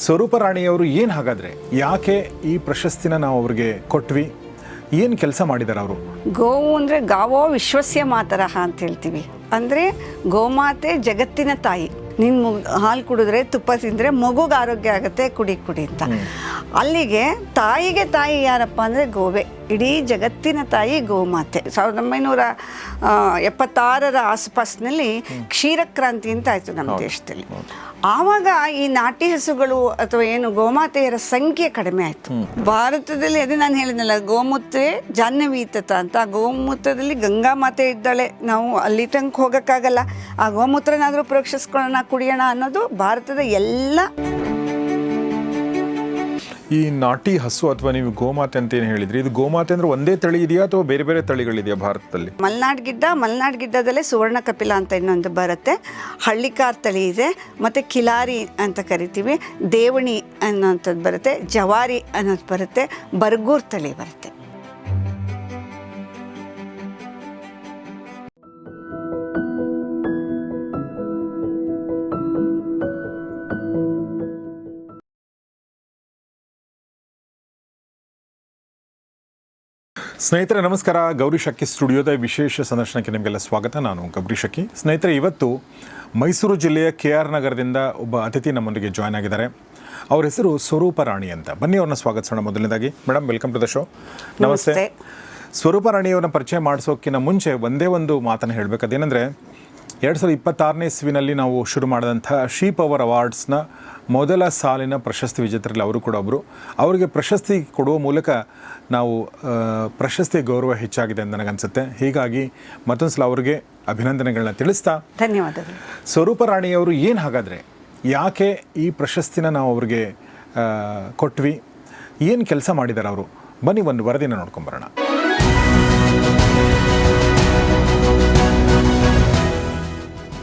ಸ್ವರೂಪ ರಾಣಿಯವರು ಏನು ಹಾಗಾದರೆ ಯಾಕೆ ಈ ಪ್ರಶಸ್ತಿನ ನಾವು ಅವ್ರಿಗೆ ಕೊಟ್ವಿ, ಏನು ಕೆಲಸ ಮಾಡಿದ್ದಾರೆ ಅವರು? ಗೋವು ಅಂದರೆ ಗಾವೋ ವಿಶ್ವಸ್ಯ ಮಾತರಹ ಅಂತ ಹೇಳ್ತೀವಿ. ಅಂದರೆ ಗೋಮಾತೆ ಜಗತ್ತಿನ ತಾಯಿ. ನೀನು ಹಾಲು ಕುಡಿದ್ರೆ ತುಪ್ಪ ತಿಂದರೆ ಮಗುಗೆ ಆರೋಗ್ಯ ಆಗುತ್ತೆ, ಕುಡಿ ಅಂತ. ಅಲ್ಲಿಗೆ ತಾಯಿಗೆ ತಾಯಿ ಯಾರಪ್ಪ ಅಂದರೆ ಗೋವೆ. ಇಡೀ ಜಗತ್ತಿನ ತಾಯಿ ಗೋಮಾತೆ. 1976 ಆಸುಪಾಸಿನಲ್ಲಿ ಕ್ಷೀರಕ್ರಾಂತಿ ಅಂತ ಆಯಿತು ನಮ್ಮ ದೇಶದಲ್ಲಿ. ಆವಾಗ ಈ ನಾಟಿ ಹಸುಗಳು ಅಥವಾ ಏನು ಗೋಮಾತೆಯರ ಸಂಖ್ಯೆ ಕಡಿಮೆ ಆಯಿತು ಭಾರತದಲ್ಲಿ. ಅದೇ ನಾನು ಹೇಳಿದ್ನಲ್ಲ, ಗೋಮೂತ್ರ ಜಾಹ್ನವೀತತ ಅಂತ. ಗೋಮೂತ್ರದಲ್ಲಿ ಗಂಗಾ ಮಾತೆ ಇದ್ದಾಳೆ, ನಾವು ಅಲ್ಲಿ ತನಕ ಹೋಗೋಕ್ಕಾಗಲ್ಲ. ಆ ಗೋಮೂತ್ರನಾದರೂ ಪ್ರೋಕ್ಷಿಸ್ಕೊಳ್ಳೋಣ, ಕುಡಿಯೋಣ ಅನ್ನೋದು ಭಾರತದ ಎಲ್ಲ. ಈ ನಾಟಿ ಹಸು ಅಥವಾ ನೀವು ಗೋಮಾತೆ ಅಂತ ಏನು ಹೇಳಿದ್ರಿ, ಇದು ಗೋಮಾತೆ ಅಂದ್ರೆ ಒಂದೇ ತಳಿ ಇದೆಯಾ ಅಥವಾ ಬೇರೆ ಬೇರೆ ತಳಿಗಳಿದೆಯಾ ಭಾರತದಲ್ಲಿ? ಮಲೆನಾಡು ಗಿಡ್ಡದಲ್ಲೇ ಸುವರ್ಣ ಕಪಿಲ ಅಂತ ಇನ್ನೊಂದು ಬರುತ್ತೆ, ಹಳ್ಳಿಕಾರ್ ತಳಿ ಇದೆ, ಮತ್ತು ಕಿಲಾರಿ ಅಂತ ಕರಿತೀವಿ, ದೇವಣಿ ಅನ್ನೋಂಥದ್ದು ಬರುತ್ತೆ, ಜವಾರಿ ಅನ್ನೋದು ಬರುತ್ತೆ, ಬರ್ಗೂರ್ ತಳಿ ಬರುತ್ತೆ. ಸ್ನೇಹಿತರೆ ನಮಸ್ಕಾರ. ಗೌರಿ ಶಕ್ಕಿ ಸ್ಟುಡಿಯೋದ ವಿಶೇಷ ಸಂದರ್ಶನಕ್ಕೆ ನಿಮಗೆಲ್ಲ ಸ್ವಾಗತ. ನಾನು ಗೌರಿ ಶಕ್ಕಿ. ಸ್ನೇಹಿತರೆ, ಇವತ್ತು ಮೈಸೂರು ಜಿಲ್ಲೆಯ KR ನಗರದಿಂದ ಒಬ್ಬ ಅತಿಥಿ ನಮ್ಮೊಂದಿಗೆ ಜಾಯ್ನ್ ಆಗಿದ್ದಾರೆ. ಅವ್ರ ಹೆಸರು ಸ್ವರೂಪ ರಾಣಿ ಅಂತ. ಬನ್ನಿ ಅವ್ರನ್ನ ಸ್ವಾಗತಿಸೋಣ. ಮೊದಲನೇದಾಗಿ madam, welcome to the show. ನಮಸ್ತೆ. ಸ್ವರೂಪ ರಾಣಿಯವ್ರನ್ನ ಪರಿಚಯ ಮಾಡಿಸೋಕ್ಕಿಂತ ಮುಂಚೆ ಒಂದೇ ಒಂದು ಮಾತನ್ನು ಹೇಳಬೇಕು. ಅದೇನೆಂದರೆ 2026ನೇ ಇಸ್ವಿನಲ್ಲಿ ನಾವು ಶುರು ಮಾಡಿದಂಥ ಶೀ ಪವರ್ ಅವಾರ್ಡ್ಸ್ನ ಮೊದಲ ಸಾಲಿನ ಪ್ರಶಸ್ತಿ ವಿಜೇತರಲ್ಲಿ ಅವರು ಕೂಡ ಒಬ್ಬರು. ಅವರಿಗೆ ಪ್ರಶಸ್ತಿ ಕೊಡುವ ಮೂಲಕ ನಾವು ಪ್ರಶಸ್ತಿ ಗೌರವ ಹೆಚ್ಚಾಗಿದೆ ಅಂತ ನನಗನ್ಸುತ್ತೆ. ಹೀಗಾಗಿ ಮತ್ತೊಂದು ಸಲ ಅವರಿಗೆ ಅಭಿನಂದನೆಗಳನ್ನ ತಿಳಿಸ್ತಾ, ಧನ್ಯವಾದಗಳು. ಸ್ವರೂಪ ರಾಣಿಯವರು ಏನು ಹಾಗಾದರೆ ಯಾಕೆ ಈ ಪ್ರಶಸ್ತಿನ ನಾವು ಅವ್ರಿಗೆ ಕೊಟ್ವಿ, ಏನು ಕೆಲಸ ಮಾಡಿದ್ದಾರೆ ಅವರು? ಬನ್ನಿ ಒಂದು ವರದಿನ ನೋಡ್ಕೊಂಬರೋಣ.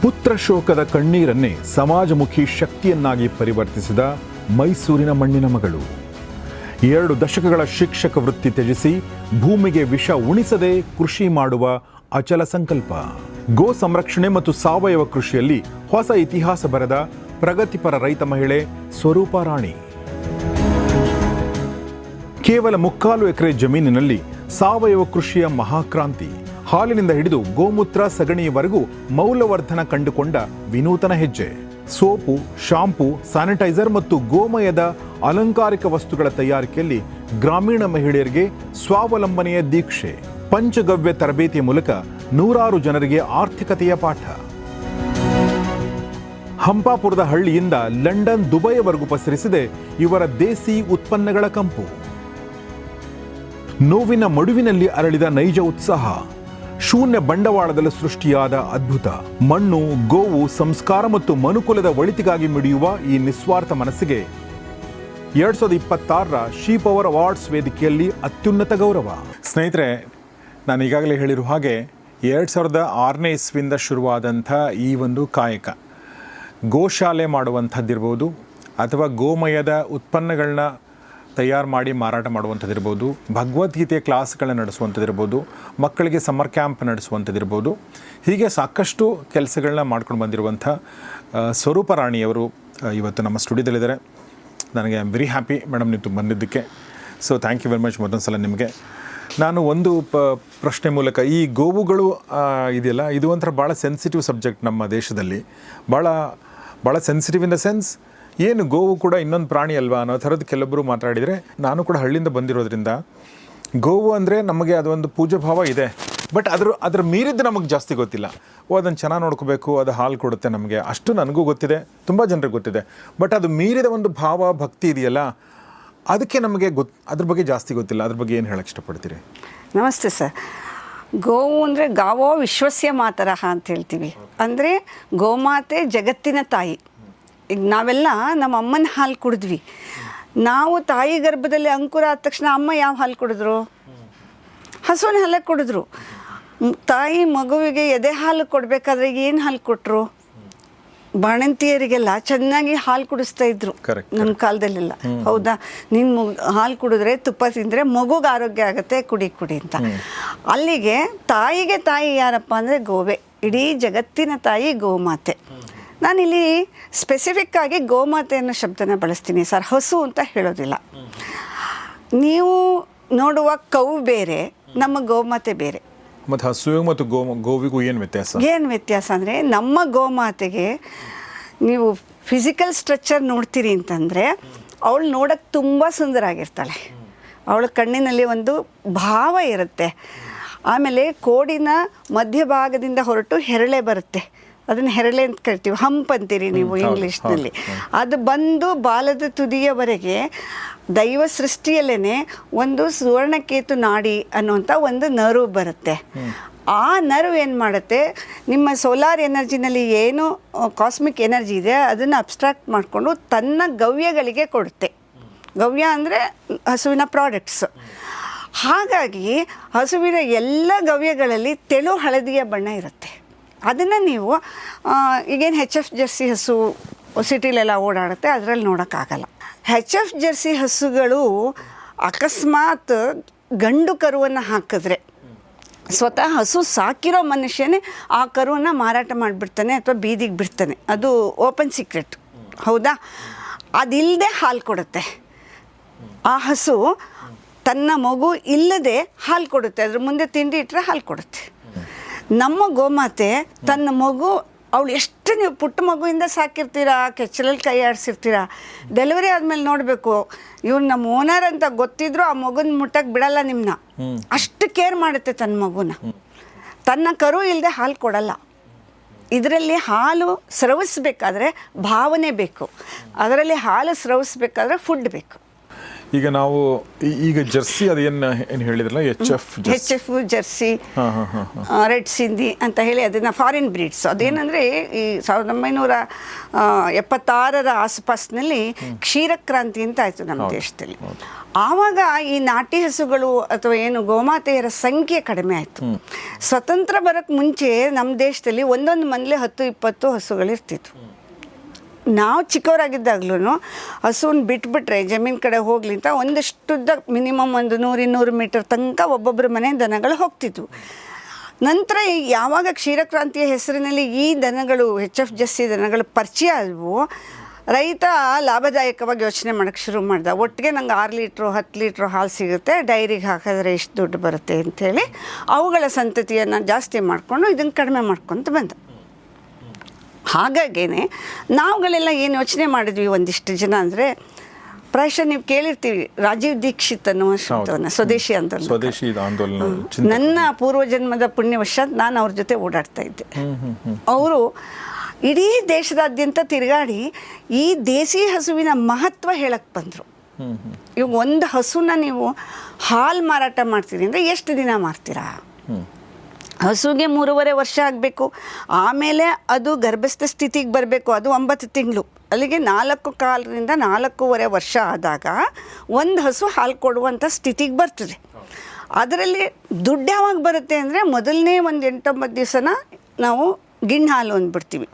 ಪುತ್ರ ಶೋಕದ ಕಣ್ಣೀರನ್ನೇ ಸಮಾಜಮುಖಿ ಶಕ್ತಿಯನ್ನಾಗಿ ಪರಿವರ್ತಿಸಿದ ಮೈಸೂರಿನ ಮಣ್ಣಿನ ಮಗಳು. 2 ದಶಕಗಳ ಶಿಕ್ಷಕ ವೃತ್ತಿ ತ್ಯಜಿಸಿ ಭೂಮಿಗೆ ವಿಷ ಉಣಿಸದೆ ಕೃಷಿ ಮಾಡುವ ಅಚಲ ಸಂಕಲ್ಪ. ಗೋ ಸಂರಕ್ಷಣೆ ಮತ್ತು ಸಾವಯವ ಕೃಷಿಯಲ್ಲಿ ಹೊಸ ಇತಿಹಾಸ ಬರೆದ ಪ್ರಗತಿಪರ ರೈತ ಮಹಿಳೆ ಸ್ವರೂಪ ರಾಣಿ. ಕೇವಲ 3/4 ಎಕರೆ ಜಮೀನಿನಲ್ಲಿ ಸಾವಯವ ಕೃಷಿಯ ಮಹಾಕ್ರಾಂತಿ. ಹಾಲಿನಿಂದ ಹಿಡಿದು ಗೋಮೂತ್ರ ಸಗಣಿಯವರೆಗೂ ಮೌಲ್ಯವರ್ಧನ ಕಂಡುಕೊಂಡ ವಿನೂತನ ಹೆಜ್ಜೆ. ಸೋಪು, ಶಾಂಪೂ, ಸ್ಯಾನಿಟೈಸರ್ ಮತ್ತು ಗೋಮಯದ ಅಲಂಕಾರಿಕ ವಸ್ತುಗಳ ತಯಾರಿಕೆಯಲ್ಲಿ ಗ್ರಾಮೀಣ ಮಹಿಳೆಯರಿಗೆ ಸ್ವಾವಲಂಬನೆಯ ದೀಕ್ಷೆ. ಪಂಚಗವ್ಯ ತರಬೇತಿಯ ಮೂಲಕ 100 ಜನರಿಗೆ ಆರ್ಥಿಕತೆಯ ಪಾಠ. ಹಂಪಾಪುರದ ಹಳ್ಳಿಯಿಂದ ಲಂಡನ್, ದುಬೈವರೆಗೂ ಪಸರಿಸಿದೆ ಇವರ ದೇಸಿ ಉತ್ಪನ್ನಗಳ ಕಂಪು. ನೋವಿನ ಮಡುವಿನಲ್ಲಿ ಅರಳಿದ ನೈಜ ಉತ್ಸಾಹ. ಶೂನ್ಯ ಬಂಡವಾಳದಲ್ಲಿ ಸೃಷ್ಟಿಯಾದ ಅದ್ಭುತ. ಮಣ್ಣು, ಗೋವು, ಸಂಸ್ಕಾರ ಮತ್ತು ಮನುಕುಲದ ಒಳಿತಿಗಾಗಿ ಮಿಡಿಯುವ ಈ ನಿಸ್ವಾರ್ಥ ಮನಸ್ಸಿಗೆ 2026ರ ಶೀ ಪವರ್ ಅವಾರ್ಡ್ಸ್ ವೇದಿಕೆಯಲ್ಲಿ ಅತ್ಯುನ್ನತ ಗೌರವ. ಸ್ನೇಹಿತರೆ, ನಾನು ಈಗಾಗಲೇ ಹೇಳಿರುವ ಹಾಗೆ 2006ನೇ ಇಸ್ವಿಯಿಂದ ಶುರುವಾದಂಥ ಈ ಒಂದು ಕಾಯಕ, ಗೋಶಾಲೆ ಮಾಡುವಂಥದ್ದಿರ್ಬೋದು ಅಥವಾ ಗೋಮಯದ ಉತ್ಪನ್ನಗಳನ್ನ ತಯಾರು ಮಾಡಿ ಮಾರಾಟ ಮಾಡುವಂಥದ್ದಿರ್ಬೋದು, ಭಗವದ್ಗೀತೆಯ ಕ್ಲಾಸ್ಗಳನ್ನ ನಡೆಸುವಂಥದ್ದಿರ್ಬೋದು, ಮಕ್ಕಳಿಗೆ ಸಮ್ಮರ್ ಕ್ಯಾಂಪ್ ನಡೆಸುವಂಥದ್ದಿರ್ಬೋದು, ಹೀಗೆ ಸಾಕಷ್ಟು ಕೆಲಸಗಳನ್ನ ಮಾಡ್ಕೊಂಡು ಬಂದಿರುವಂಥ ಸ್ವರೂಪ ರಾಣಿಯವರು ಇವತ್ತು ನಮ್ಮ ಸ್ಟುಡಿಯೋದಲ್ಲಿದ್ದಾರೆ. ನನಗೆ I am very happy madam ನೀವು ಬಂದಿದ್ದಕ್ಕೆ. So thank you very much ಮೊದಲ ಸಲ ನಿಮಗೆ. ನಾನು ಒಂದು ಪ್ರಶ್ನೆ ಮೂಲಕ, ಈ ಗೋವುಗಳು ಇದೆಯಲ್ಲ, ಇದು ಒಂಥರ ಭಾಳ ಸೆನ್ಸಿಟಿವ್ ಸಬ್ಜೆಕ್ಟ್ ನಮ್ಮ ದೇಶದಲ್ಲಿ. ಭಾಳ ಸೆನ್ಸಿಟಿವ್ ಇನ್ ದ ಸೆನ್ಸ್, ಏನು ಗೋವು ಕೂಡ ಇನ್ನೊಂದು ಪ್ರಾಣಿ ಅಲ್ವಾ ಅನ್ನೋ ಥರದ್ದು ಕೆಲವೊಬ್ಬರು ಮಾತಾಡಿದರೆ, ನಾನು ಕೂಡ ಹಳ್ಳಿಯಿಂದ ಬಂದಿರೋದ್ರಿಂದ ಗೋವು ಅಂದರೆ ನಮಗೆ ಅದೊಂದು ಪೂಜೆ ಭಾವ ಇದೆ. ಬಟ್ ಅದ್ರ ಮೀರಿದ್ದು ನಮಗೆ ಜಾಸ್ತಿ ಗೊತ್ತಿಲ್ಲ. ಅದನ್ನು ಚೆನ್ನಾಗಿ ನೋಡ್ಕೋಬೇಕು, ಅದು ಹಾಲು ಕೊಡುತ್ತೆ ನಮಗೆ, ಅಷ್ಟು ನನಗೂ ಗೊತ್ತಿದೆ, ತುಂಬ ಜನರಿಗೆ ಗೊತ್ತಿದೆ. ಬಟ್ ಅದು ಮೀರಿದ ಒಂದು ಭಾವ, ಭಕ್ತಿ ಇದೆಯಲ್ಲ, ಅದಕ್ಕೆ ನಮಗೆ ಅದ್ರ ಬಗ್ಗೆ ಜಾಸ್ತಿ ಗೊತ್ತಿಲ್ಲ. ಅದ್ರ ಬಗ್ಗೆ ಏನು ಹೇಳಕ್ಕೆ ಇಷ್ಟಪಡ್ತೀರಿ? ನಮಸ್ತೆ ಸರ್. ಗೋವು ಅಂದರೆ ಗಾವೋ ವಿಶ್ವಸ್ಯ ಮಾತರಹ ಅಂತ ಹೇಳ್ತೀವಿ. ಅಂದರೆ ಗೋಮಾತೆ ಜಗತ್ತಿನ ತಾಯಿ. ಈಗ ನಾವೆಲ್ಲ ನಮ್ಮ ಅಮ್ಮನ ಹಾಲು ಕುಡಿದ್ವಿ. ನಾವು ತಾಯಿ ಗರ್ಭದಲ್ಲಿ ಅಂಕುರ ಆದ ತಕ್ಷಣ ಅಮ್ಮ ಯಾವ ಹಾಲು ಕುಡಿದ್ರು? ಹಸುವಿನ ಹಾಲೇ ಕುಡಿದ್ರು. ತಾಯಿ ಮಗುವಿಗೆ ಎದೆ ಹಾಲು ಕೊಡಬೇಕಾದ್ರೆ ಏನು ಹಾಲು ಕೊಟ್ಟರು? ಬಾಣಂತಿಯರಿಗೆಲ್ಲ ಚೆನ್ನಾಗಿ ಹಾಲು ಕುಡಿಸ್ತಾ ಇದ್ರು ನಮ್ಮ ಕಾಲದಲ್ಲೆಲ್ಲ. ಹೌದಾ? ನೀನು ಹಾಲು ಕುಡಿದ್ರೆ ತುಪ್ಪ ತಿಂದರೆ ಮಗುಗೆ ಆರೋಗ್ಯ ಆಗುತ್ತೆ, ಕುಡಿ ಅಂತ. ಅಲ್ಲಿಗೆ ತಾಯಿಗೆ ತಾಯಿ ಯಾರಪ್ಪ ಅಂದರೆ ಗೋವೆ. ಇಡೀ ಜಗತ್ತಿನ ತಾಯಿ ಗೋಮಾತೆ. ನಾನಿಲ್ಲಿ ಸ್ಪೆಸಿಫಿಕ್ ಆಗಿ ಗೋಮಾತೆ ಅನ್ನೋ ಶಬ್ದನ ಬಳಸ್ತೀನಿ ಸರ್, ಹಸು ಅಂತ ಹೇಳೋದಿಲ್ಲ. ನೀವು ನೋಡುವ ಕೌ ಬೇರೆ, ನಮ್ಮ ಗೋಮಾತೆ ಬೇರೆ. ಮತ್ತು ಹಸುವಿಗೂ ಮತ್ತು ಗೋವಿಗೂ ಏನು ವ್ಯತ್ಯಾಸ? ಏನು ವ್ಯತ್ಯಾಸ ಅಂದರೆ, ನಮ್ಮ ಗೋಮಾತೆಗೆ ನೀವು ಫಿಸಿಕಲ್ ಸ್ಟ್ರಕ್ಚರ್ ನೋಡ್ತೀರಿ ಅಂತಂದರೆ ಅವಳು ನೋಡೋಕ್ಕೆ ತುಂಬ ಸುಂದರ ಆಗಿರ್ತಾಳೆ. ಅವಳ ಕಣ್ಣಿನಲ್ಲಿ ಒಂದು ಭಾವ ಇರುತ್ತೆ. ಆಮೇಲೆ ಕೋಡಿನ ಮಧ್ಯಭಾಗದಿಂದ ಹೊರಟು ಹೆರಳೆ ಬರುತ್ತೆ, ಅದನ್ನು ಹೆರಳೆ ಅಂತ ಕರಿತೀವಿ, ಹಂಪ್ ಅಂತೀರಿ ನೀವು ಇಂಗ್ಲೀಷ್ನಲ್ಲಿ. ಅದು ಬಂದು ಬಾಲದ ತುದಿಯವರೆಗೆ ದೈವ ಸೃಷ್ಟಿಯಲ್ಲೇ ಒಂದು ಸುವರ್ಣಕೇತು ನಾಡಿ ಅನ್ನುವಂಥ ಒಂದು ನರ್ವ್ ಬರುತ್ತೆ. ಆ ನರ್ವ್ ಏನು ಮಾಡುತ್ತೆ, ನಿಮ್ಮ ಸೋಲಾರ್ ಎನರ್ಜಿನಲ್ಲಿ ಏನು ಕಾಸ್ಮಿಕ್ ಎನರ್ಜಿ ಇದೆ ಅದನ್ನು ಅಬ್ಸ್ಟ್ರಾಕ್ಟ್ ಮಾಡಿಕೊಂಡು ತನ್ನ ಗವ್ಯಗಳಿಗೆ ಕೊಡುತ್ತೆ. ಗವ್ಯ ಅಂದರೆ ಹಸುವಿನ ಪ್ರಾಡಕ್ಟ್ಸ್. ಹಾಗಾಗಿ ಹಸುವಿನ ಎಲ್ಲ ಗವ್ಯಗಳಲ್ಲಿ ತೆಳು ಹಳದಿಯ ಬಣ್ಣ ಇರುತ್ತೆ. ಅದನ್ನು ನೀವು ಈಗೇನು HF ಜರ್ಸಿ ಹಸು ಸಿಟಿಲೆಲ್ಲ ಓಡಾಡುತ್ತೆ, ಅದರಲ್ಲಿ ನೋಡೋಕ್ಕಾಗಲ್ಲ. HF ಜರ್ಸಿ ಹಸುಗಳು ಅಕಸ್ಮಾತ್ ಗಂಡು ಕರುವನ್ನು ಹಾಕಿದ್ರೆ ಸ್ವತಃ ಹಸು ಸಾಕಿರೋ ಮನುಷ್ಯನೇ ಆ ಕರುವನ್ನು ಮಾರಾಟ ಮಾಡಿಬಿಡ್ತಾನೆ ಅಥವಾ ಬೀದಿಗೆ ಬಿಡ್ತಾನೆ. ಅದು ಓಪನ್ ಸೀಕ್ರೆಟ್, ಹೌದಾ? ಅದಿಲ್ಲದೆ ಹಾಲು ಕೊಡುತ್ತೆ. ಆ ಹಸು ತನ್ನ ಮಗು ಇಲ್ಲದೆ ಹಾಲು ಕೊಡುತ್ತೆ, ಅದ್ರ ಮುಂದೆ ತಿಂಡಿ ಇಟ್ಟರೆ ಹಾಲು ಕೊಡುತ್ತೆ. ನಮ್ಮ ಗೋಮಾತೆ ತನ್ನ ಮಗು, ಅವಳು ಎಷ್ಟು ನೀವು ಪುಟ್ಟ ಮಗುವಿಂದ ಸಾಕಿರ್ತೀರಾ, ಕೆಚ್ಚಲಲ್ಲಿ ಕೈ ಆಡಿಸಿರ್ತೀರ, ಡೆಲಿವರಿ ಆದಮೇಲೆ ನೋಡಬೇಕು, ಇವ್ನು ನಮ್ಮ ಓನರ್ ಅಂತ ಗೊತ್ತಿದ್ರು ಆ ಮಗುನ ಮುಟ್ಟಕ್ಕೆ ಬಿಡಲ್ಲ ನಿಮ್ಮನ್ನ. ಅಷ್ಟು ಕೇರ್ ಮಾಡುತ್ತೆ ತನ್ನ ಮಗುನ. ತನ್ನ ಕರು ಇಲ್ಲದೆ ಹಾಲು ಕೊಡಲ್ಲ. ಇದರಲ್ಲಿ ಹಾಲು ಸ್ರವಿಸ್ಬೇಕಾದ್ರೆ ಭಾವನೆ ಬೇಕು, ಅದರಲ್ಲಿ ಹಾಲು ಸ್ರವಿಸ್ಬೇಕಾದ್ರೆ ಫುಡ್ ಬೇಕು. ಈಗ ನಾವು ಈಗ ಜರ್ಸಿ ಅದೇನು ಹೇಳಿದ್ರಲ್ಲ, HF ಜರ್ಸಿ, ರೆಡ್ ಸಿಂಧಿ ಅಂತ ಹೇಳಿ ಅದನ್ನು ಫಾರಿನ್ ಬ್ರೀಡ್ಸ್. ಅದೇನಂದರೆ ಈ 1976 ಆಸುಪಾಸಿನಲ್ಲಿ ಕ್ಷೀರಕ್ರಾಂತಿ ಅಂತ ಆಯಿತು ನಮ್ಮ ದೇಶದಲ್ಲಿ. ಆವಾಗ ಈ ನಾಟಿ ಹಸುಗಳು ಅಥವಾ ಏನು ಗೋಮಾತೆಯರ ಸಂಖ್ಯೆ ಕಡಿಮೆ ಆಯಿತು. ಸ್ವತಂತ್ರ ಬರೋಕ್ಕೆ ಮುಂಚೆ ನಮ್ಮ ದೇಶದಲ್ಲಿ ಒಂದೊಂದು ಮನೇಲಿ 10-20 ಹಸುಗಳಿರ್ತಿತ್ತು. ನಾವು ಚಿಕ್ಕವರಾಗಿದ್ದಾಗ್ಲೂ ಹಸುವನ್ನು ಬಿಟ್ಬಿಟ್ರೆ ಜಮೀನು ಕಡೆ ಹೋಗ್ಲಿ ಅಂತ ಒಂದಷ್ಟುದ್ದ ಮಿನಿಮಮ್ ಒಂದು 100-200 ಮೀಟರ್ ತನಕ ಒಬ್ಬೊಬ್ಬರ ಮನೆ ದನಗಳು ಹೋಗ್ತಿದ್ವು. ನಂತರ ಯಾವಾಗ ಕ್ಷೀರಕ್ರಾಂತಿಯ ಹೆಸರಿನಲ್ಲಿ ಈ ದನಗಳು HF ಜರ್ಸಿ ದನಗಳು ಪರಿಚಯ ಆದವು, ರೈತ ಲಾಭದಾಯಕವಾಗಿ ಯೋಚನೆ ಮಾಡೋಕ್ಕೆ ಶುರು ಮಾಡ್ದ. ಒಟ್ಟಿಗೆ ನಂಗೆ 6 ಲೀಟ್ರು 10 ಲೀಟ್ರು ಹಾಲು ಸಿಗುತ್ತೆ, ಡೈರಿಗೆ ಹಾಕಿದ್ರೆ ಎಷ್ಟು ದುಡ್ಡು ಬರುತ್ತೆ ಅಂಥೇಳಿ ಅವುಗಳ ಸಂತತಿಯನ್ನು ಜಾಸ್ತಿ ಮಾಡಿಕೊಂಡು ಇದನ್ನು ಕಡಿಮೆ ಮಾಡ್ಕೊತ ಬಂದ. ಹಾಗಾಗೇ ನಾವುಗಳೆಲ್ಲ ಏನು ಯೋಚನೆ ಮಾಡಿದ್ವಿ ಒಂದಿಷ್ಟು ಜನ ಅಂದರೆ, ಪ್ರಾಯಶಃ ನೀವು ಕೇಳಿರ್ತೀವಿ ರಾಜೀವ್ ದೀಕ್ಷಿತ್ ಅನ್ನುವ ಶಬ್ದವನ್ನು, ಸ್ವದೇಶಿ ಆಂದೋಲನ. ನನ್ನ ಪೂರ್ವಜನ್ಮದ ಪುಣ್ಯವಶಾತ್ ನಾನು ಅವ್ರ ಜೊತೆ ಓಡಾಡ್ತಾ ಇದ್ದೆ. ಅವರು ಇಡೀ ದೇಶದಾದ್ಯಂತ ತಿರುಗಾಡಿ ಈ ದೇಸಿ ಹಸುವಿನ ಮಹತ್ವ ಹೇಳಕ್ಕೆ ಬಂದರು. ಇವಾಗ ಒಂದು ಹಸುನ ನೀವು ಹಾಲು ಮಾರಾಟ ಮಾಡ್ತೀರಿ ಅಂದರೆ ಎಷ್ಟು ದಿನ ಮಾರ್ತೀರಾ? ಹಸುಗೆ 3.5 ವರ್ಷ ಆಗಬೇಕು, ಆಮೇಲೆ ಅದು ಗರ್ಭಸ್ಥ ಸ್ಥಿತಿಗೆ ಬರಬೇಕು, ಅದು 9 ತಿಂಗಳು. ಅಲ್ಲಿಗೆ 4.25 4.25 ವರ್ಷ ಆದಾಗ ಒಂದು ಹಸು ಹಾಲು ಕೊಡುವಂಥ ಸ್ಥಿತಿಗೆ ಬರ್ತದೆ. ಅದರಲ್ಲಿ ದುಡ್ಡು ಯಾವಾಗ ಬರುತ್ತೆ ಅಂದರೆ, ಮೊದಲನೇ ಒಂದು 8-9 ದಿವಸನ ನಾವು ಗಿಣ್ಣು ಹಾಲು ಅಂದ್ಬಿಡ್ತೀವಿ.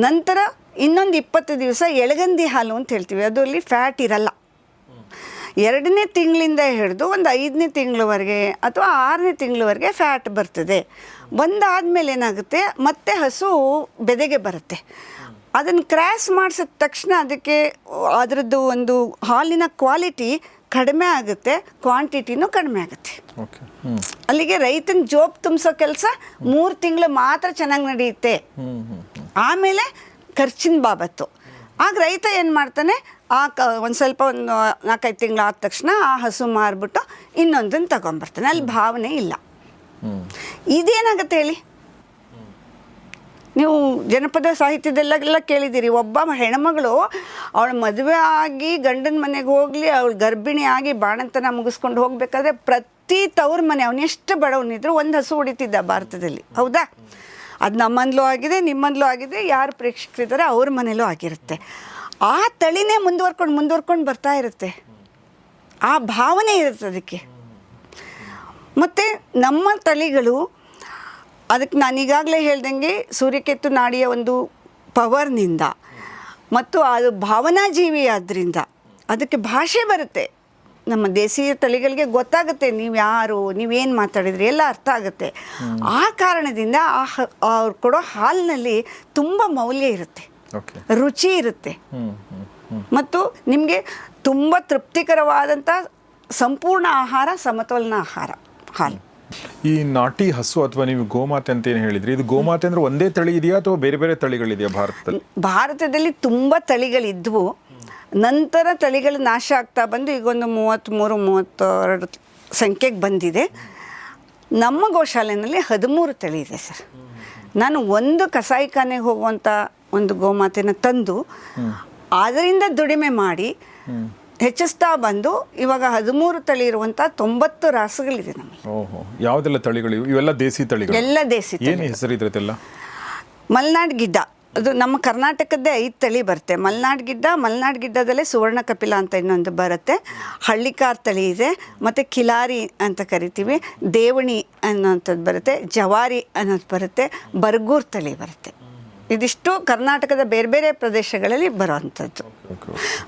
ನಂತರ ಇನ್ನೊಂದು 20 ದಿವಸ ಎಳಗಂದಿ ಹಾಲು ಅಂತ ಹೇಳ್ತೀವಿ, ಅದರಲ್ಲಿ ಫ್ಯಾಟ್ ಇರಲ್ಲ. 2ನೇ ತಿಂಗಳಿಂದ ಹಿಡಿದು ಒಂದು 5ನೇ ತಿಂಗಳವರೆಗೆ ಅಥವಾ 6ನೇ ತಿಂಗಳವರೆಗೆ ಫ್ಯಾಟ್ ಬರ್ತದೆ. ಬಂದಾದಮೇಲೆ ಏನಾಗುತ್ತೆ, ಮತ್ತೆ ಹಸು ಬೆದೆಗೆ ಬರುತ್ತೆ. ಅದನ್ನು ಕ್ರಾಸ್ ಮಾಡಿಸಿದ ತಕ್ಷಣ ಅದಕ್ಕೆ ಅದರದ್ದು ಒಂದು ಹಾಲಿನ ಕ್ವಾಲಿಟಿ ಕಡಿಮೆ ಆಗುತ್ತೆ, ಕ್ವಾಂಟಿಟಿನೂ ಕಡಿಮೆ ಆಗುತ್ತೆ. ಅಲ್ಲಿಗೆ ರೈತನ ಜೋಬ್ ತುಂಬಿಸೋ ಕೆಲಸ 3 ತಿಂಗಳು ಮಾತ್ರ ಚೆನ್ನಾಗಿ ನಡೆಯುತ್ತೆ. ಆಮೇಲೆ ಖರ್ಚಿನ ಬಾಬತ್ತು. ಆಗ ರೈತ ಏನು ಮಾಡ್ತಾನೆ, ಒಂದು ಸ್ವಲ್ಪ ಒಂದು 4-5 ತಿಂಗಳು ಆದ ತಕ್ಷಣ ಆ ಹಸು ಮಾರ್ಬಿಟ್ಟು ಇನ್ನೊಂದನ್ನು ತಗೊಂಬರ್ತಾನೆ. ಅಲ್ಲಿ ಭಾವನೆ ಇಲ್ಲ. ಇದೇನಾಗುತ್ತೆ ಹೇಳಿ? ನೀವು ಜನಪದ ಸಾಹಿತ್ಯದಲ್ಲೆಲ್ಲ ಕೇಳಿದ್ದೀರಿ, ಒಬ್ಬ ಹೆಣ್ಮಗಳು ಅವಳ ಮದುವೆ ಆಗಿ ಗಂಡನ ಮನೆಗೆ ಹೋಗಲಿ, ಅವಳು ಗರ್ಭಿಣಿ ಆಗಿ ಬಾಣಂತನ ಮುಗಿಸ್ಕೊಂಡು ಹೋಗಬೇಕಾದ್ರೆ ಪ್ರತಿ ತವ್ರ ಮನೆ ಅವನೆಷ್ಟು ಬಡವನಿದ್ರು ಒಂದು ಹಸು ಹೊಡಿತಿದ್ದ ಭಾರತದಲ್ಲಿ, ಹೌದಾ? ಅದು ನಮ್ಮಂದಲೂ ಆಗಿದೆ, ನಿಮ್ಮಂದಲೂ ಆಗಿದೆ, ಯಾರು ಪ್ರೇಕ್ಷಕರಿದ್ದಾರೆ ಅವ್ರ ಮನೇಲೂ ಆಗಿರುತ್ತೆ. ಆ ತಳಿನೇ ಮುಂದುವರ್ಕೊಂಡು ಬರ್ತಾ ಇರುತ್ತೆ. ಆ ಭಾವನೆ ಇರುತ್ತೆ ಅದಕ್ಕೆ. ಮತ್ತು ನಮ್ಮ ತಳಿಗಳು ಅದಕ್ಕೆ ನಾನು ಈಗಾಗಲೇ ಹೇಳ್ದಂಗೆ ಸೂರ್ಯಕೇತು ನಾಡಿಯ ಒಂದು ಪವರ್ನಿಂದ ಮತ್ತು ಅದು ಭಾವನಾಜೀವಿ ಆದ್ದರಿಂದ ಅದಕ್ಕೆ ಭಾಷೆ ಬರುತ್ತೆ. ನಮ್ಮ ದೇಶೀಯ ತಳಿಗಳಿಗೆ ಗೊತ್ತಾಗುತ್ತೆ ನೀವು ಯಾರು, ನೀವೇನು ಮಾತಾಡಿದ್ರಿ ಎಲ್ಲ ಅರ್ಥ ಆಗುತ್ತೆ. ಆ ಕಾರಣದಿಂದ ಅವ್ರು ಕೊಡೋ ಹಾಲಿನಲ್ಲಿ ತುಂಬ ಮೌಲ್ಯ ಇರುತ್ತೆ, ಓಕೆ. ರುಚಿ ಇರುತ್ತೆ ಮತ್ತು ನಿಮಗೆ ತುಂಬ ತೃಪ್ತಿಕರವಾದಂಥ ಸಂಪೂರ್ಣ ಆಹಾರ, ಸಮತೋಲನ ಆಹಾರ ಹಾಲು. ಈ ನಾಟಿ ಹಸು ಅಥವಾ ನೀವು ಗೋಮಾತೆ ಅಂತ ಏನು ಹೇಳಿದ್ರಿ, ಇದು ಗೋಮಾತೆ ಅಂದ್ರೆ ಒಂದೇ ತಳಿ ಇದೆಯಾ ಅಥವಾ ಬೇರೆ ಬೇರೆ ತಳಿಗಳಿದೆಯಾ ಭಾರತದಲ್ಲಿ? ಭಾರತದಲ್ಲಿ ತುಂಬ ತಳಿಗಳಿದ್ವು. ನಂತರ ತಳಿಗಳು ನಾಶ ಆಗ್ತಾ ಬಂದು ಈಗೊಂದು 33-32 ಸಂಖ್ಯೆಗೆ ಬಂದಿದೆ. ನಮ್ಮ ಗೋಶಾಲೆಯಲ್ಲಿ 13 ತಳಿ ಇದೆ ಸರ್. ನಾನು ಒಂದು ಕಸಾಯಿಖಾನೆಗೆ ಹೋಗುವಂಥ ಒಂದು ಗೋಮಾತೆನ ತಂದು ಅದರಿಂದ ದುಡಿಮೆ ಮಾಡಿ ಹೆಚ್ಚಿಸ್ತಾ ಬಂದು ಇವಾಗ 13 ತಳಿ ಇರುವಂಥ 90 ರಾಸುಗಳಿದೆ ನಮ್ಮಲ್ಲಿ. ಓಹೋ, ಯಾವುದೆಲ್ಲ ತಳಿಗಳು ಇವೆಲ್ಲ ದೇಸಿ ತಳಿಗಳು? ಎಲ್ಲ ದೇಸಿ. ಏನು ಹೆಸರು ಇದ್ರದ್ದೆಲ್ಲ? ಮಲ್ನಾಡ್ ಗಿಡ್ಡ, ಅದು ನಮ್ಮ ಕರ್ನಾಟಕದ್ದೇ 5 ತಳಿ ಬರುತ್ತೆ. ಮಲ್ನಾಡ್ ಗಿಡ್ಡದಲ್ಲೇ ಸುವರ್ಣ ಕಪಿಲ ಅಂತ ಇನ್ನೊಂದು ಬರುತ್ತೆ, ಹಳ್ಳಿಕಾರ್ ತಳಿ ಇದೆ, ಮತ್ತು ಕಿಲಾರಿ ಅಂತ ಕರಿತೀವಿ, ದೇವಣಿ ಅನ್ನೋಂಥದ್ದು ಬರುತ್ತೆ, ಜವಾರಿ ಅನ್ನೋದು ಬರುತ್ತೆ, ಬರ್ಗೂರ್ ತಳಿ ಬರುತ್ತೆ. ಇದಿಷ್ಟು ಕರ್ನಾಟಕದ ಬೇರೆ ಬೇರೆ ಪ್ರದೇಶಗಳಲ್ಲಿ ಬರುವಂಥದ್ದು.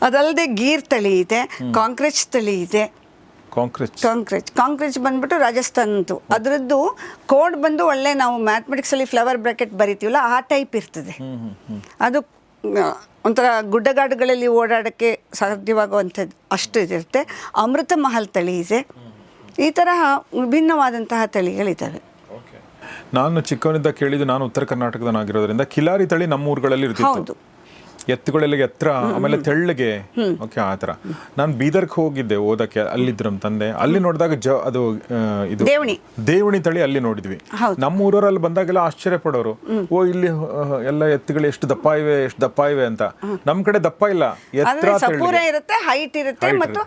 ಅದಲ್ಲದೆ ಗೀರ್ ತಳಿ ಇದೆ, ಕಾಂಕ್ರೇಜ್ ತಳಿ ಇದೆ. ಕಾಂಕ್ರೇಜ್ ಬಂದ್ಬಿಟ್ಟು ರಾಜಸ್ಥಾನದ್ದು. ಅದರದ್ದು ಕೋಡ್ ಬಂದು ಒಳ್ಳೆ ನಾವು ಮ್ಯಾಥಮೆಟಿಕ್ಸಲ್ಲಿ ಫ್ಲವರ್ ಬ್ರಾಕೆಟ್ ಬರಿತೀವಲ್ಲ ಆ ಟೈಪ್ ಇರ್ತದೆ. ಅದು ಒಂಥರ ಗುಡ್ಡಗಾಡುಗಳಲ್ಲಿ ಓಡಾಡೋಕ್ಕೆ ಸಾಧ್ಯವಾಗುವಂಥದ್ದು ಅಷ್ಟು ಇದಿರುತ್ತೆ. ಅಮೃತ ಮಹಲ್ ತಳಿ ಇದೆ. ಈ ತರಹ ವಿಭಿನ್ನವಾದಂತಹ ತಳಿಗಳಿದ್ದಾವೆ. ನಾನು ಚಿಕ್ಕವನಿಂದ ಕೇಳಿದ್ದು, ನಾನು ಉತ್ತರ ಕರ್ನಾಟಕದನಾಗಿರೋದ್ರಿಂದ ಕಿಲಾರಿ ತಳಿ ನಮ್ಮ ಊರುಗಳಲ್ಲಿ ಇರ್ತಿತ್ತು. ಎತ್ತುಗಳೆಲ್ಲ ಎತ್ತರ, ಆಮೇಲೆ ತೆಳ್ಳಗೆ. ಓಕೆ, ಆ ಥರ. ನಾನು ಬೀದರ್ಗೆ ಹೋಗಿದ್ದೆ ಓದಕ್ಕೆ, ಅಲ್ಲಿದ್ರು ನಮ್ಮ ತಂದೆ. ಅಲ್ಲಿ ನೋಡಿದಾಗ ಅದು ಇದು ದೇವಣಿ ತಳಿ ಅಲ್ಲಿ ನೋಡಿದ್ವಿ. ನಮ್ಮ ಊರವರಲ್ಲಿ ಬಂದಾಗೆಲ್ಲ ಆಶ್ಚರ್ಯ ಪಡೋರು, ಓ ಇಲ್ಲಿ ಎಲ್ಲ ಎತ್ತುಗಳು ಎಷ್ಟು ದಪ್ಪ ಇವೆ ಅಂತ. ನಮ್ಮ ಕಡೆ ದಪ್ಪ ಇಲ್ಲ, ಎತ್ತರ ಇರುತ್ತೆ, ಹೈಟ್ ಇರುತ್ತೆ ಮತ್ತು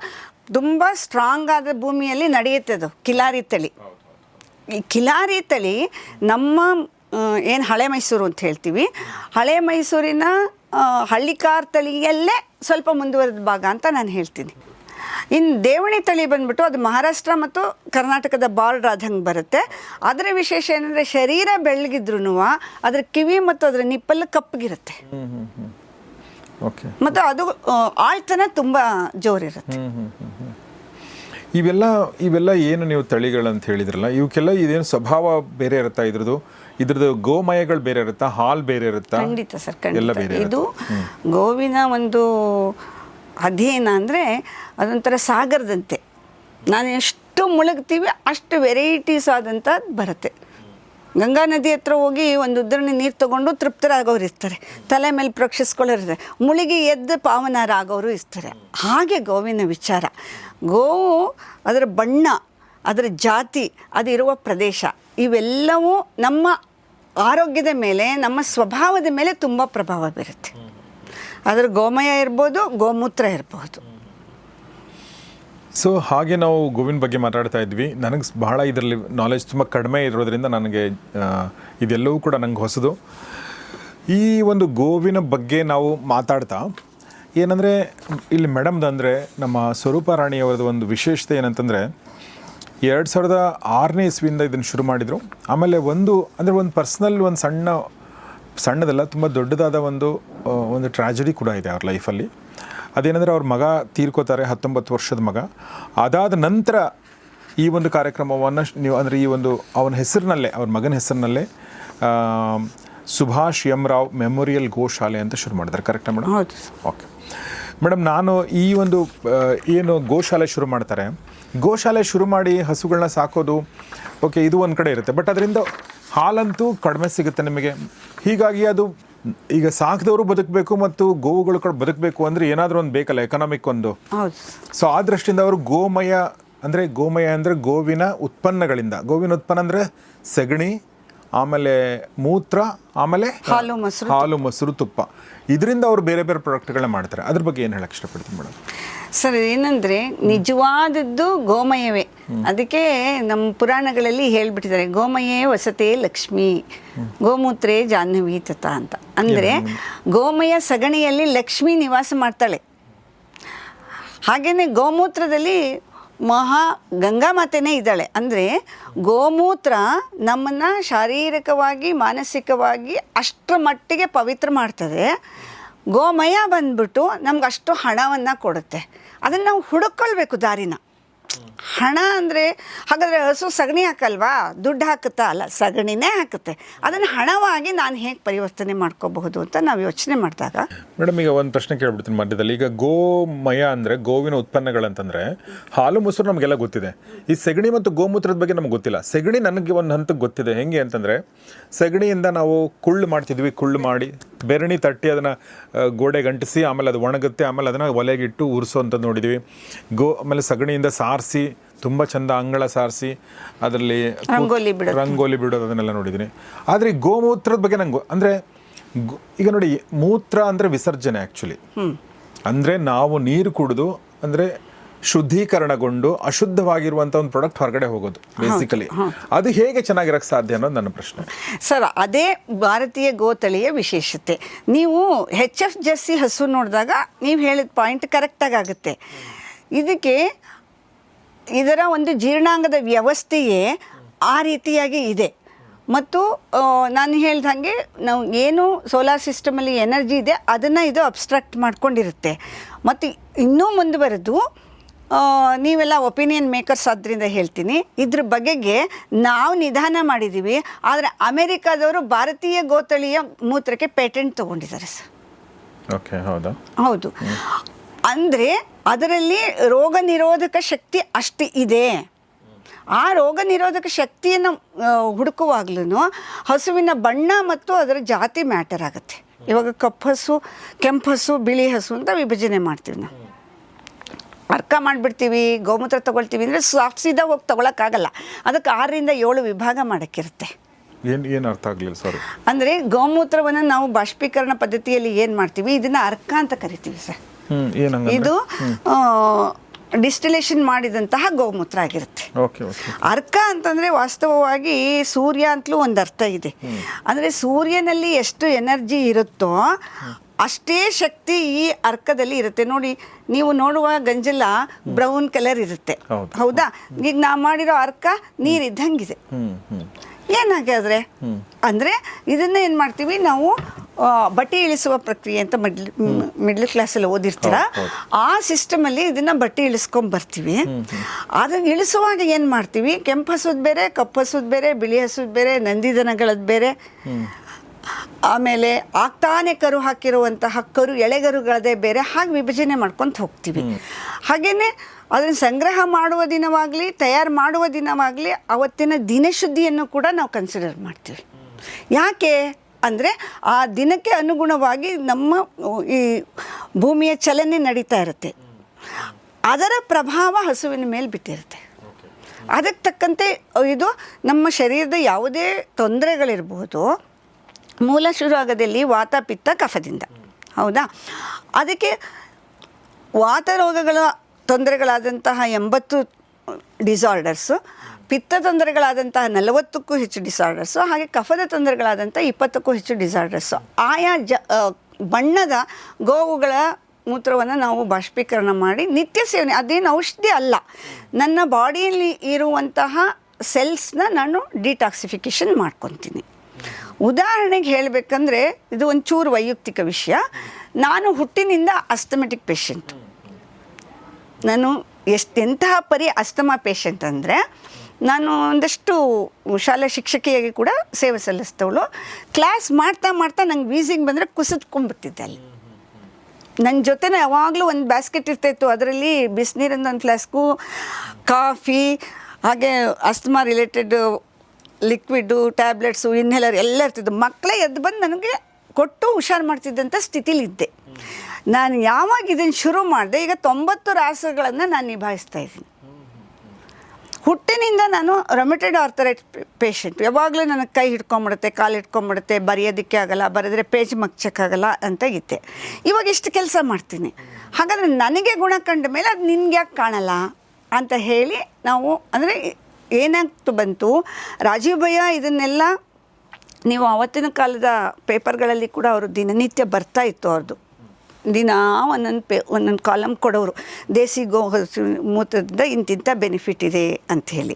ತುಂಬಾ ಸ್ಟ್ರಾಂಗ್ ಆದ ಭೂಮಿಯಲ್ಲಿ ನಡೆಯುತ್ತೆ ಅದು ಕಿಲಾರಿ ತಳಿ. ಈ ಕಿಲಾರಿ ತಳಿ ನಮ್ಮ ಏನು ಹಳೆ ಮೈಸೂರು ಅಂತ ಹೇಳ್ತೀವಿ, ಹಳೆ ಮೈಸೂರಿನ ಹಳ್ಳಿಕಾರ್ ತಳಿಯಲ್ಲೇ ಸ್ವಲ್ಪ ಮುಂದುವರೆದ ಭಾಗ ಅಂತ ನಾನು ಹೇಳ್ತೀನಿ. ಇನ್ನು ದೇವಣಿ ತಳಿ ಬಂದ್ಬಿಟ್ಟು ಅದು ಮಹಾರಾಷ್ಟ್ರ ಮತ್ತು ಕರ್ನಾಟಕದ ಬಾರ್ಡರ್ ಆದಂಗೆ ಬರುತ್ತೆ. ಅದರ ವಿಶೇಷ ಏನಂದರೆ ಶರೀರ ಬೆಳ್ಳಗಿದ್ರೂ ಅದರ ಕಿವಿ ಮತ್ತು ಅದರ ನಿಪ್ಪಲ್ಲಿ ಕಪ್ಪಗಿರುತ್ತೆ ಮತ್ತು ಅದು ಆಳ್ತನ ತುಂಬ ಜೋರಿರುತ್ತೆ. ಇವೆಲ್ಲ ಏನು ನೀವು ತಳಿಗಳಂತ ಹೇಳಿದ್ರಲ್ಲ, ಇವಕ್ಕೆಲ್ಲ ಇದೇನು ಸ್ವಭಾವ ಬೇರೆ ಇರುತ್ತಾ? ಇದ್ರದ್ದು ಗೋಮಯಗಳು ಬೇರೆ ಇರುತ್ತಾ, ಹಾಲು ಬೇರೆ ಇರುತ್ತಾ? ಖಂಡಿತ ಸರ್, ಖಂಡಿತ. ಇದು ಗೋವಿನ ಒಂದು ಅಧ್ಯಯನ ಅಂದರೆ ಅದೊಂಥರ ಸಾಗರದಂತೆ. ನಾನು ಎಷ್ಟು ಮುಳುಗ್ತೀವಿ ಅಷ್ಟು ವೆರೈಟೀಸ್ ಆದಂಥದ್ದು ಬರುತ್ತೆ. ಗಂಗಾ ನದಿ ಹತ್ರ ಹೋಗಿ ಒಂದು ಉದ್ದರಣೆ ನೀರು ತೊಗೊಂಡು ತೃಪ್ತರಾಗೋರು ಇರ್ತಾರೆ, ತಲೆ ಮೇಲೆ ಪ್ರೋಕ್ಷಿಸ್ಕೊಳ್ಳೋರು ಇರ್ತಾರೆ, ಮುಳುಗಿ ಎದ್ದು ಪಾವನರಾಗೋರು ಇರ್ತಾರೆ. ಹಾಗೆ ಗೋವಿನ ವಿಚಾರ. ಗೋವು ಅದರ ಬಣ್ಣ, ಅದರ ಜಾತಿ, ಅದಿರುವ ಪ್ರದೇಶ ಇವೆಲ್ಲವೂ ನಮ್ಮ ಆರೋಗ್ಯದ ಮೇಲೆ, ನಮ್ಮ ಸ್ವಭಾವದ ಮೇಲೆ ತುಂಬ ಪ್ರಭಾವ ಬೀರುತ್ತೆ. ಅದರ ಗೋಮಯ ಇರ್ಬೋದು, ಗೋಮೂತ್ರ ಇರ್ಬೋದು. ಸೊ ಹಾಗೆ ನಾವು ಗೋವಿನ ಬಗ್ಗೆ ಮಾತಾಡ್ತಾ ಇದ್ವಿ. ನನಗೆ ಬಹಳ ಇದರಲ್ಲಿ ನಾಲೆಜ್ ತುಂಬ ಕಡಿಮೆ ಇರೋದ್ರಿಂದ ನನಗೆ ಇದೆಲ್ಲವೂ ಕೂಡ ನಂಗೆ ಹೊಸದು. ಈ ಒಂದು ಗೋವಿನ ಬಗ್ಗೆ ನಾವು ಮಾತಾಡ್ತಾ ಏನಂದರೆ, ಇಲ್ಲಿ ಮೇಡಮ್ದಂದರೆ ನಮ್ಮ ಸ್ವರೂಪ ರಾಣಿಯವರದ್ದು ಒಂದು ವಿಶೇಷತೆ ಏನಂತಂದರೆ, 2006ನೇ ಇಸ್ವಿಯಿಂದ ಇದನ್ನು ಶುರು ಮಾಡಿದರು. ಆಮೇಲೆ ಒಂದು ಪರ್ಸ್ನಲ್ ಒಂದು ಸಣ್ಣದಲ್ಲ, ತುಂಬ ದೊಡ್ಡದಾದ ಒಂದು ಟ್ರ್ಯಾಜಡಿ ಕೂಡ ಇದೆ ಅವ್ರ ಲೈಫಲ್ಲಿ. ಅದೇನೆಂದರೆ, ಅವ್ರ ಮಗ ತೀರ್ಕೋತಾರೆ, 19 ವರ್ಷದ ಮಗ. ಅದಾದ ನಂತರ ಈ ಒಂದು ಕಾರ್ಯಕ್ರಮವನ್ನು ನೀವು ಅಂದರೆ ಈ ಒಂದು ಅವನ ಹೆಸರಿನಲ್ಲೇ, ಅವ್ರ ಮಗನ ಹೆಸರಿನಲ್ಲೇ ಸುಭಾಷ್ ಎಂ ರಾವ್ ಮೆಮೋರಿಯಲ್ ಗೋಶಾಲೆ ಅಂತ ಶುರು ಮಾಡಿದ್ದಾರೆ. ಕರೆಕ್ಟಾ ಮೇಡಮ್? ಹೌದು. ಓಕೆ ಮೇಡಮ್, ನಾನು ಈ ಒಂದು ಏನು ಗೋಶಾಲೆ ಶುರು ಮಾಡ್ತಾರೆ, ಗೋಶಾಲೆ ಶುರು ಮಾಡಿ ಹಸುಗಳನ್ನ ಸಾಕೋದು ಓಕೆ, ಇದು ಒಂದು ಕಡೆ ಇರುತ್ತೆ. ಬಟ್ ಅದರಿಂದ ಹಾಲಂತೂ ಕಡಿಮೆ ಸಿಗುತ್ತೆ ನಿಮಗೆ. ಹೀಗಾಗಿ ಅದು ಈಗ ಸಾಕಿದವರು ಬದುಕಬೇಕು ಮತ್ತು ಗೋವುಗಳು ಕೂಡ ಬದುಕಬೇಕು ಅಂದರೆ ಏನಾದರೂ ಒಂದು ಬೇಕಲ್ಲ, ಎಕನಾಮಿಕ್ ಒಂದು. ಸೊ ಆ ದೃಷ್ಟಿಯಿಂದ ಅವರು ಗೋಮಯ ಅಂದರೆ ಗೋವಿನ ಉತ್ಪನ್ನಗಳಿಂದ, ಗೋವಿನ ಉತ್ಪನ್ನ ಅಂದರೆ ಸಗಣಿ, ಆಮೇಲೆ ಮೂತ್ರ, ಆಮೇಲೆ ಹಾಲು ಮೊಸರು ತುಪ್ಪ, ಇದರಿಂದ ಅವರು ಬೇರೆ ಬೇರೆ ಪ್ರಾಡಕ್ಟ್ಗಳನ್ನ ಮಾಡ್ತಾರೆ. ಅದ್ರ ಬಗ್ಗೆ ಏನು ಹೇಳಕ್ಕೆ ಇಷ್ಟಪಡ್ತೀನಿ ಮೇಡಮ್? ಸರ್, ಏನಂದರೆ ನಿಜವಾದದ್ದು ಗೋಮಯವೇ. ಅದಕ್ಕೆ ನಮ್ಮ ಪುರಾಣಗಳಲ್ಲಿ ಹೇಳ್ಬಿಟ್ಟಿದ್ದಾರೆ, ಗೋಮಯೇ ವಸತೆ ಲಕ್ಷ್ಮಿ, ಗೋಮೂತ್ರೇ ಜಾಹ್ನವಿ ತತ ಅಂತ. ಅಂದರೆ ಗೋಮಯ ಸಗಣಿಯಲ್ಲಿ ಲಕ್ಷ್ಮಿ ನಿವಾಸ ಮಾಡ್ತಾಳೆ. ಹಾಗೆಯೇ ಗೋಮೂತ್ರದಲ್ಲಿ ಗಂಗಾ ಮಾತೆನೇ ಇದ್ದಾಳೆ. ಅಂದರೆ ಗೋಮೂತ್ರ ನಮ್ಮನ್ನು ಶಾರೀರಿಕವಾಗಿ ಮಾನಸಿಕವಾಗಿ ಅಷ್ಟರ ಮಟ್ಟಿಗೆ ಪವಿತ್ರ ಮಾಡ್ತದೆ. ಗೋಮಯ ಬಂದ್ಬಿಟ್ಟು ನಮ್ಗೆ ಅಷ್ಟು ಹಣವನ್ನು ಕೊಡುತ್ತೆ. ಅದನ್ನು ನಾವು ಹುಡುಕೊಳ್ಬೇಕು ದಾರಿನ. ಹಣ ಅಂದರೆ ಹಾಗಾದರೆ ಹಸು ಸಗಣಿ ಹಾಕಲ್ವಾ, ದುಡ್ಡು ಹಾಕುತ್ತಾ? ಅಲ್ಲ, ಸಗಣಿನೇ ಹಾಕುತ್ತೆ. ಅದನ್ನು ಹಣವಾಗಿ ನಾನು ಹೇಗೆ ಪರಿವರ್ತನೆ ಮಾಡ್ಕೋಬಹುದು ಅಂತ ನಾವು ಯೋಚನೆ ಮಾಡಿದಾಗ. ಮೇಡಮ್, ಈಗ ಒಂದು ಪ್ರಶ್ನೆ ಕೇಳ್ಬಿಡ್ತೀನಿ ಮಧ್ಯದಲ್ಲಿ. ಈಗ ಗೋಮಯ ಅಂದರೆ ಗೋವಿನ ಉತ್ಪನ್ನಗಳಂತಂದರೆ ಹಾಲು ಮೊಸರು ನಮಗೆಲ್ಲ ಗೊತ್ತಿದೆ. ಈ ಸಗಣಿ ಮತ್ತು ಗೋಮೂತ್ರದ ಬಗ್ಗೆ ನಮ್ಗೆ ಗೊತ್ತಿಲ್ಲ. ಸಗಣಿ ನನಗೆ ಒಂದು ಹಂತಕ್ಕೆ ಗೊತ್ತಿದೆ. ಹೆಂಗೆ ಅಂತಂದರೆ, ಸಗಣಿಯಿಂದ ನಾವು ಕುಳ್ಳು ಮಾಡ್ತಿದ್ವಿ. ಕುಳ್ಳು ಮಾಡಿ ಬೆರಣಿ ತಟ್ಟಿ ಅದನ್ನು ಗೋಡೆಗೆ ಅಂಟಿಸಿ ಆಮೇಲೆ ಅದು ಒಣಗುತ್ತೆ. ಆಮೇಲೆ ಅದನ್ನು ಒಲೆಗಿಟ್ಟು ಉರಿಸೋಂಥದ್ದು ನೋಡಿದ್ವಿ. ಆಮೇಲೆ ಸಗಣಿಯಿಂದ ಸಾರಿಸಿ ತುಂಬ ಚಂದ ಅಂಗಳ ಸಾರಿಸಿ ಅದರಲ್ಲಿ ರಂಗೋಲಿ ಬಿಡೋದು ಅದನ್ನೆಲ್ಲ ನೋಡಿದ್ದೀನಿ. ಆದರೆ ಈ ಗೋಮೂತ್ರದ ಬಗ್ಗೆ ನಂಗೆ ಅಂದರೆ ಈಗ ನೋಡಿ, ಮೂತ್ರ ಅಂದರೆ ವಿಸರ್ಜನೆ ಆ್ಯಕ್ಚುಲಿ. ಅಂದರೆ ನಾವು ನೀರು ಕುಡಿದು ಅಂದರೆ ಶುದ್ಧೀಕರಣಗೊಂಡು ಅಶುದ್ಧವಾಗಿರುವಂಥ ಒಂದು ಪ್ರಾಡಕ್ಟ್ ಹೊರಗಡೆ ಹೋಗೋದು ಬೇಸಿಕಲಿ. ಅದು ಹೇಗೆ ಚೆನ್ನಾಗಿರೋಕ್ಕೆ ಸಾಧ್ಯ ಅನ್ನೋದು ನನ್ನ ಪ್ರಶ್ನೆ. ಸರ್, ಅದೇ ಭಾರತೀಯ ಗೋತಳಿಯ ವಿಶೇಷತೆ. ನೀವು HF ಜರ್ಸಿ ಹಸು ನೋಡಿದಾಗ ನೀವು ಹೇಳಿದ ಪಾಯಿಂಟ್ ಕರೆಕ್ಟಾಗಿ ಆಗುತ್ತೆ. ಇದರ ಒಂದು ಜೀರ್ಣಾಂಗದ ವ್ಯವಸ್ಥೆಯೇ ಆ ರೀತಿಯಾಗಿ ಇದೆ. ಮತ್ತು ನಾನು ಹೇಳ್ದಂಗೆ ನಾವು ಏನು ಸೋಲಾರ್ ಸಿಸ್ಟಮಲ್ಲಿ ಎನರ್ಜಿ ಇದೆ ಅದನ್ನು ಇದು ಅಬ್ಸ್ಟ್ರಾಕ್ಟ್ ಮಾಡ್ಕೊಂಡಿರುತ್ತೆ. ಮತ್ತು ಇನ್ನೂ ಮುಂದುವರೆದು ನೀವೆಲ್ಲ ಒಪಿನಿಯನ್ ಮೇಕರ್ಸ್ ಆದ್ದರಿಂದ ಹೇಳ್ತೀನಿ, ಇದ್ರ ಬಗೆಗೆ ನಾವು ನಿಧಾನ ಮಾಡಿದ್ದೀವಿ. ಆದರೆ ಅಮೆರಿಕಾದವರು ಭಾರತೀಯ ಗೋತಳಿಯ ಮೂತ್ರಕ್ಕೆ ಪೇಟೆಂಟ್ ತೊಗೊಂಡಿದ್ದಾರೆ ಸರ್. ಓಕೆ, ಹೌದಾ? ಹೌದು. ಅಂದರೆ ಅದರಲ್ಲಿ ರೋಗ ನಿರೋಧಕ ಶಕ್ತಿ ಅಷ್ಟು ಇದೆ. ಆ ರೋಗ ನಿರೋಧಕ ಶಕ್ತಿಯನ್ನು ಹುಡುಕುವಾಗ್ಲೂ ಹಸುವಿನ ಬಣ್ಣ ಮತ್ತು ಅದರ ಜಾತಿ ಮ್ಯಾಟರ್ ಆಗುತ್ತೆ. ಇವಾಗ ಕಪ್ಪು ಹಸು, ಕೆಂಪು ಹಸು, ಬಿಳಿ ಹಸು ಅಂತ ವಿಭಜನೆ ಮಾಡ್ತೀವಿ ನಾವು. ಅರ್ಕ ಮಾಡಿಬಿಡ್ತೀವಿ, ಗೋಮೂತ್ರ ತೊಗೊಳ್ತೀವಿ ಅಂದರೆ ಸೀದಾ ಹೋಗಿ ತೊಗೊಳಕ್ಕಾಗಲ್ಲ. ಅದಕ್ಕೆ 6ರಿಂದ 7 ವಿಭಾಗ ಮಾಡೋಕ್ಕಿರುತ್ತೆ. ಏನು ಅರ್ಥ ಆಗಲಿಲ್ಲ, ಸಾರಿ. ಅಂದರೆ ಗೋಮೂತ್ರವನ್ನು ನಾವು ಬಾಷ್ಪೀಕರಣ ಪದ್ಧತಿಯಲ್ಲಿ ಏನು ಮಾಡ್ತೀವಿ, ಇದನ್ನು ಅರ್ಕ ಅಂತ ಕರಿತೀವಿ ಸರ್. ಇದು ಡಿಸ್ಟಿಲೇಷನ್ ಮಾಡಿದಂತಹ ಗೋಮೂತ್ರ ಆಗಿರುತ್ತೆ. ಅರ್ಕ ಅಂತಂದರೆ ವಾಸ್ತವವಾಗಿ ಸೂರ್ಯ ಅಂತಲೂ ಒಂದು ಅರ್ಥ ಇದೆ. ಅಂದರೆ ಸೂರ್ಯನಲ್ಲಿ ಎಷ್ಟು ಎನರ್ಜಿ ಇರುತ್ತೋ ಅಷ್ಟೇ ಶಕ್ತಿ ಈ ಅರ್ಕದಲ್ಲಿ ಇರುತ್ತೆ. ನೋಡಿ, ನೀವು ನೋಡುವ ಗಂಜಲ ಬ್ರೌನ್ ಕಲರ್ ಇರುತ್ತೆ, ಹೌದಾ? ಈಗ ನಾವು ಮಾಡಿರೋ ಅರ್ಕ ನೀರಿದ್ದಂಗಿದೆ. ಏನಾಗಾದ್ರೆ ಅಂದರೆ ಇದನ್ನು ಏನು ಮಾಡ್ತೀವಿ ನಾವು, ಬಟ್ಟೆ ಇಳಿಸುವ ಪ್ರಕ್ರಿಯೆ ಅಂತ ಮಿಡ್ಲ್ ಕ್ಲಾಸಲ್ಲಿ ಓದಿರ್ತೀರ. ಆ ಸಿಸ್ಟಮಲ್ಲಿ ಇದನ್ನು ಬಟ್ಟೆ ಇಳಿಸ್ಕೊಂಬರ್ತೀವಿ. ಅದನ್ನು ಇಳಿಸುವಾಗ ಏನು ಮಾಡ್ತೀವಿ, ಕೆಂಪು ಹಸುದು ಬೇರೆ, ಕಪ್ಪು ಹಸುದು ಬೇರೆ, ಬಿಳಿ ಹಸುದು ಬೇರೆ, ನಂದಿದನಗಳದ್ದು ಬೇರೆ, ಆಮೇಲೆ ಆಗ್ತಾನೆ ಕರು ಹಾಕಿರುವಂತಹ ಕರು ಎಳೆಗರುಗಳದೇ ಬೇರೆ, ಹಾಗೆ ವಿಭಜನೆ ಮಾಡ್ಕೊತ ಹೋಗ್ತೀವಿ. ಹಾಗೆಯೇ ಅದನ್ನು ಸಂಗ್ರಹ ಮಾಡುವ ದಿನವಾಗಲಿ ತಯಾರು ಮಾಡುವ ದಿನವಾಗಲಿ ಅವತ್ತಿನ ದಿನಶುದ್ಧಿಯನ್ನು ಕೂಡ ನಾವು ಕನ್ಸಿಡರ್ ಮಾಡ್ತೀವಿ. ಯಾಕೆ ಅಂದರೆ ಆ ದಿನಕ್ಕೆ ಅನುಗುಣವಾಗಿ ನಮ್ಮ ಈ ಭೂಮಿಯ ಚಲನೆ ನಡೀತಾ ಇರುತ್ತೆ. ಅದರ ಪ್ರಭಾವ ಹಸುವಿನ ಮೇಲೆ ಬಿಟ್ಟಿರುತ್ತೆ. ಅದಕ್ಕೆ ತಕ್ಕಂತೆ ಇದು ನಮ್ಮ ಶರೀರದ ಯಾವುದೇ ತೊಂದರೆಗಳಿರ್ಬೋದು, ಮೂಲ ಶುರು ಆಗೋದಲ್ಲಿ ವಾತ ಪಿತ್ತ ಕಫದಿಂದ, ಹೌದಾ? ಅದಕ್ಕೆ ವಾತ ರೋಗಗಳ ತೊಂದರೆಗಳಾದಂತಹ 80 ಡಿಸಾರ್ಡರ್ಸು, ಪಿತ್ತ ತೊಂದರೆಗಳಾದಂತಹ 40ಕ್ಕೂ ಹೆಚ್ಚು ಡಿಸಾರ್ಡರ್ಸು, ಹಾಗೆ ಕಫದ ತೊಂದರೆಗಳಾದಂಥ 20ಕ್ಕೂ ಹೆಚ್ಚು ಡಿಸಾರ್ಡರ್ಸು. ಆಯಾ ಬಣ್ಣದ ಗೋವುಗಳ ಮೂತ್ರವನ್ನು ನಾವು ಬಾಷ್ಪೀಕರಣ ಮಾಡಿ ನಿತ್ಯ ಸೇವನೆ, ಅದೇನು ಔಷಧಿ ಅಲ್ಲ, ನನ್ನ ಬಾಡಿಯಲ್ಲಿ ಇರುವಂತಹ ಸೆಲ್ಸ್ನ ನಾನು ಡಿಟಾಕ್ಸಿಫಿಕೇಷನ್ ಮಾಡ್ಕೊತೀನಿ. ಉದಾಹರಣೆಗೆ ಹೇಳಬೇಕಂದ್ರೆ, ಇದು ಒಂಚೂರು ವೈಯಕ್ತಿಕ ವಿಷಯ. ನಾನು ಹುಟ್ಟಿನಿಂದ ಅಸ್ತಮೆಟಿಕ್ ಪೇಷಂಟ್. ನಾನು ಎಂತಹ ಪರಿ ಅಸ್ತಮಾ ಪೇಷಂಟ್ ಅಂದರೆ, ನಾನು ಒಂದಷ್ಟು ಶಾಲಾ ಶಿಕ್ಷಕಿಯಾಗಿ ಕೂಡ ಸೇವೆ ಸಲ್ಲಿಸ್ತವಳು. ಕ್ಲಾಸ್ ಮಾಡ್ತಾ ಮಾಡ್ತಾ ನಂಗೆ ವೀಸಿಂಗ್ ಬಂದರೆ ಕುಸಿದ್ಕೊಂಡ್ಬಿಡ್ತಿದ್ದೆ ಅಲ್ಲಿ. ನನ್ನ ಜೊತೆನೇ ಯಾವಾಗಲೂ ಒಂದು ಬ್ಯಾಸ್ಕೆಟ್ ಇರ್ತಾಯಿತ್ತು, ಅದರಲ್ಲಿ ಬಿಸಿನೀರಿಂದ ಒಂದು ಫ್ಲಾಸ್ಕು, ಕಾಫಿ, ಹಾಗೆ asthma related liquid, tablets, inhaler ಎಲ್ಲ ಇರ್ತಿದ್ದು. ಮಕ್ಕಳೇ ಎದ್ದು ಬಂದು ನನಗೆ ಕೊಟ್ಟು ಹುಷಾರು ಮಾಡ್ತಿದ್ದಂಥ ಸ್ಥಿತಿಲಿದ್ದೆ. ನಾನು ಯಾವಾಗ ಇದನ್ನು ಶುರು ಮಾಡಿದೆ, ಈಗ 90 ರಾಸುಗಳನ್ನು ನಾನು ನಿಭಾಯಿಸ್ತಾ ಇದ್ದೀನಿ. ಹುಟ್ಟಿನಿಂದ ನಾನು ರೊಮೆಟೆಡ್ ಆರ್ಥರೈಟ್ ಪೇಷಂಟ್. ಯಾವಾಗಲೂ ನನಗೆ ಕೈ ಹಿಡ್ಕೊಂಬಿಡುತ್ತೆ, ಕಾಲು ಹಿಡ್ಕೊಂಬಿಡುತ್ತೆ, ಬರೆಯೋದಕ್ಕೆ ಆಗಲ್ಲ, ಬರೆದ್ರೆ ಪೇಜ್ ಮಗ್ಚಕ್ಕಾಗಲ್ಲ ಅಂತ ಇದ್ದೆ. ಇವಾಗ ಇಷ್ಟು ಕೆಲಸ ಮಾಡ್ತೀನಿ. ಹಾಗಾದರೆ ನನಗೆ ಗುಣ ಕಂಡ ಮೇಲೆ ಅದು ನಿನ್ಗೆ ಯಾಕೆ ಕಾಣಲ್ಲ ಅಂತ ಹೇಳಿ ನಾವು, ಅಂದರೆ ಏನಾಗ್ತು ಬಂತು, ರಾಜೀವ್ ಭಯ್ಯ ಇದನ್ನೆಲ್ಲ ನೀವು ಆವತ್ತಿನ ಕಾಲದ ಪೇಪರ್ಗಳಲ್ಲಿ ಕೂಡ ಅವರು ದಿನನಿತ್ಯ ಬರ್ತಾ ಇತ್ತು. ಅವ್ರದ್ದು ದಿನ ಒಂದೊಂದು ಕಾಲಮ್ ಕೊಡೋರು, ದೇಸಿ ಗೋ ಮೂತ್ರದಿಂದ ಇಂತಿಂಥ ಬೆನಿಫಿಟ್ ಇದೆ ಅಂಥೇಳಿ.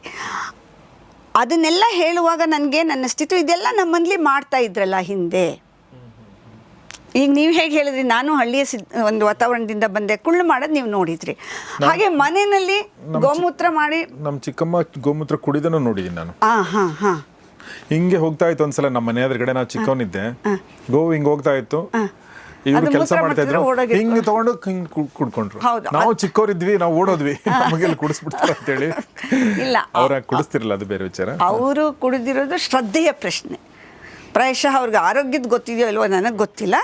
ಅದನ್ನೆಲ್ಲ ಹೇಳುವಾಗ ನನಗೆ ನನ್ನ ಸ್ಥಿತಿ, ಇದೆಲ್ಲ ನಮ್ಮಲ್ಲಿ ಮಾಡ್ತಾ ಇದ್ರಲ್ಲ ಹಿಂದೆ ಈಗ ನೀವು ಹೇಗೆ ಹೇಳಿದ್ರಿ, ನಾನು ಹಳ್ಳಿಯ ಒಂದು ವಾತಾವರಣದಿಂದ ಬಂದೆ, ಕುಳ್ಳು ಮಾಡೋದು ನೀವು ನೋಡಿದ್ರಿ. ಹಾಗೆ ಮನೆಯಲ್ಲಿ ಗೋಮೂತ್ರ ಮಾಡಿ ನಮ್ಮ ಚಿಕ್ಕಮ್ಮ ಗೋಮೂತ್ರ ಕುಡಿದನು ನೋಡಿದ್ದೀನಿ ನಾನು. ಹಾಂ ಹಾಂ ಹಿಂಗೆ ಹೋಗ್ತಾ ಇತ್ತು ಒಂದ್ಸಲ ನಮ್ಮ ಮನೆ ಎದುರುಗಡೆ, ನಾವು ಚಿಕ್ಕವನಿದ್ದೆ, ಗೋವು ಹಿಂಗೆ ಹೋಗ್ತಾ ಇತ್ತು, ಇವ್ರು ಕೆಲಸ ಮಾಡ್ತಾ ಇದ್ರು, ಹಿಂಗೆ ತಗೊಂಡು ಹಿಂಗೆ ಕುಡ್ಕೊಂಡ್ರು. ನಾವು ಚಿಕ್ಕವರಿದ್ವಿ, ನಾವು ಓಡೋದ್ವಿ, ನಮಗೆಲ್ಲ ಕುಡಿಸ್ಬಿಡ್ತಾರೆ ಅಂತೇಳಿ. ಇಲ್ಲ, ಅವ್ರ ಕುಡಿಸ್ತಿರಲ್ಲ, ಅದು ಬೇರೆ ವಿಚಾರ. ಅವರು ಕುಡಿದಿರೋದು ಶ್ರದ್ಧೆಯ ಪ್ರಶ್ನೆ. ಪ್ರಾಯಶಃ ಅವ್ರಿಗೆ ಆರೋಗ್ಯದ ಗೊತ್ತಿದೆಯೋ ಇಲ್ವೋ ನನಗೆ ಗೊತ್ತಿಲ್ಲ.